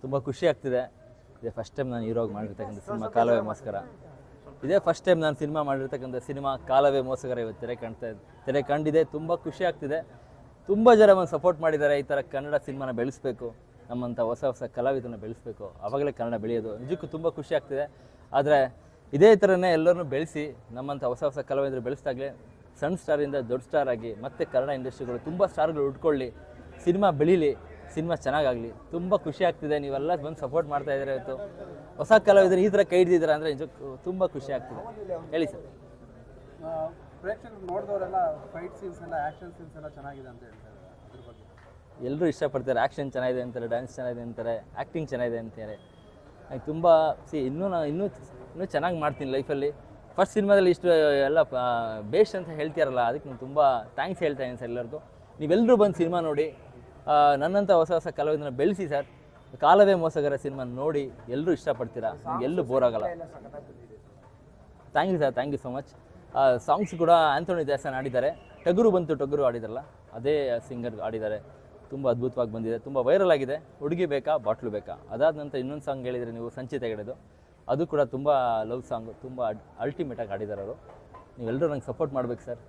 ತುಂಬ ಖುಷಿ ಆಗ್ತಿದೆ. ಇದೇ ಫಸ್ಟ್ ಟೈಮ್ ನಾನು ಹೀರೋಗಿ ಮಾಡಿರ್ತಕ್ಕಂಥ ಸಿನಿಮಾ ಕಾಲವೇ ಮೋಸಗಾರ. ಇದೇ ಫಸ್ಟ್ ಟೈಮ್ ನಾನು ಸಿನಿಮಾ ಮಾಡಿರ್ತಕ್ಕಂಥ ಸಿನಿಮಾ ಕಾಲವೇ ಮೋಸಗಾರ ಇವತ್ತು ತೆರೆ ಕಂಡಿದೆ. ತುಂಬ ಖುಷಿ ಆಗ್ತಿದೆ. ತುಂಬ ಜನ ಒಂದು ಸಪೋರ್ಟ್ ಮಾಡಿದ್ದಾರೆ. ಈ ಥರ ಕನ್ನಡ ಸಿನಿಮಾನ ಬೆಳೆಸಬೇಕು, ನಮ್ಮಂಥ ಹೊಸ ಕಲಾವಿದರನ್ನ ಬೆಳೆಸಬೇಕು, ಆವಾಗಲೇ ಕನ್ನಡ ಬೆಳೆಯೋದು. ನಿಜಕ್ಕೂ ತುಂಬ ಖುಷಿ ಆಗ್ತಿದೆ. ಆದರೆ ಇದೇ ಥರನೇ ಎಲ್ಲರನ್ನೂ ಬೆಳೆಸಿ ನಮ್ಮಂಥ ಹೊಸ ಕಲಾವಿದರು ಬೆಳೆಸಿದಾಗಲೇ ಸಣ್ಣ ಸ್ಟಾರಿಂದ ದೊಡ್ಡ ಸ್ಟಾರ್ ಆಗಿ ಮತ್ತೆ ಕನ್ನಡ ಇಂಡಸ್ಟ್ರಿಗಳು ತುಂಬ ಸ್ಟಾರ್ಗಳು ಉಟ್ಕೊಳ್ಳಿ, ಸಿನಿಮಾ ಬೆಳೀಲಿ, ಸಿನಿಮಾ ಚೆನ್ನಾಗಾಗಲಿ. ತುಂಬ ಖುಷಿ ಆಗ್ತಿದೆ. ನೀವೆಲ್ಲ ಬಂದು ಸಪೋರ್ಟ್ ಮಾಡ್ತಾ ಇದ್ದೀರಾ. ಇವತ್ತು ಹೊಸ ಕಲಾವಿದರು ಈ ಥರ ಕೈ ಹಿಡಿದಿದ್ದಾರೆ ಅಂದರೆ ನಿಜಕ್ಕೂ ತುಂಬ ಖುಷಿ ಆಗ್ತಿದೆ. ಹೇಳಿ ಸರ್. ಪ್ರೇಕ್ಷಕರು ನೋಡಿದವರೆಲ್ಲ ಫೈಟ್ ಸೀನ್ಸ್ ಎಲ್ಲ ಆ್ಯಕ್ಷನ್ ಸೀನ್ಸ್ ಎಲ್ಲ ಚೆನ್ನಾಗಿದೆ ಅಂತ ಹೇಳ್ತಾರೆ. ಅದ್ರ ಬಗ್ಗೆ ಎಲ್ಲರೂ ಇಷ್ಟಪಡ್ತಾರೆ. ಆ್ಯಕ್ಷನ್ ಚೆನ್ನಾಗಿದೆ ಅಂತಾರೆ, ಡ್ಯಾನ್ಸ್ ಚೆನ್ನಾಗಿದೆ ಅಂತಾರೆ, ಆ್ಯಕ್ಟಿಂಗ್ ಚೆನ್ನಾಗಿದೆ ಅಂತಾರೆ. ನನಗೆ ತುಂಬ ಇನ್ನೂ ಚೆನ್ನಾಗಿ ಮಾಡ್ತೀನಿ ಲೈಫಲ್ಲಿ. ಫಸ್ಟ್ ಸಿನಿಮಾದಲ್ಲಿ ಇಷ್ಟು ಎಲ್ಲ ಬೇಸ್ಟ್ ಅಂತ ಹೇಳ್ತೀರಲ್ಲ, ಅದಕ್ಕೆ ನಾನು ತುಂಬ ಥ್ಯಾಂಕ್ಸ್ ಹೇಳ್ತಾ ಇದ್ದೀನಿ ಸರ್ ಎಲ್ಲರಿಗೂ. ನೀವೆಲ್ಲರೂ ಬಂದು ಸಿನಿಮಾ ನೋಡಿ, ನನ್ನಂಥ ಹೊಸ ಕಲಾವಿದನ್ನ ಬೆಳೆಸಿ ಸರ್. ಕಾಲವೇ ಮೋಸಗಾರ ಸಿನಿಮಾ ನೋಡಿ ಎಲ್ಲರೂ ಇಷ್ಟಪಡ್ತೀರಾ, ನಿಮ್ಗೆ ಎಲ್ಲೂ ಬೋರ್ ಆಗಲ್ಲ. Thank you sir, thank you so much. Songs ಕೂಡ ಆಂಥೋನಿ ದಾಸನ್ ಆಡಿದ್ದಾರೆ. ಟಗರು ಆಡಿದಾರಲ್ಲ, ಅದೇ ಸಿಂಗರ್ ಆಡಿದ್ದಾರೆ. ತುಂಬ ಅದ್ಭುತವಾಗಿ ಬಂದಿದೆ, ತುಂಬ ವೈರಲ್ ಆಗಿದೆ. ಹುಡುಗಿ ಬೇಕಾ ಬಾಟ್ಲು ಬೇಕಾ, ಅದಾದ ನಂತರ ಇನ್ನೊಂದು ಸಾಂಗ್ ಹೇಳಿದರೆ ನೀವು ಸಂಚಿತ ಹೆಗಡೆದು, ಅದು ಕೂಡ ತುಂಬ ಲವ್ ಸಾಂಗು, ತುಂಬ ಅಲ್ಟಿಮೇಟಾಗಿ ಆಡಿದ್ದಾರೆ ಅವರು. ನೀವೆಲ್ಲರೂ ನಂಗೆ ಸಪೋರ್ಟ್ ಮಾಡ್ಬೇಕು ಸರ್.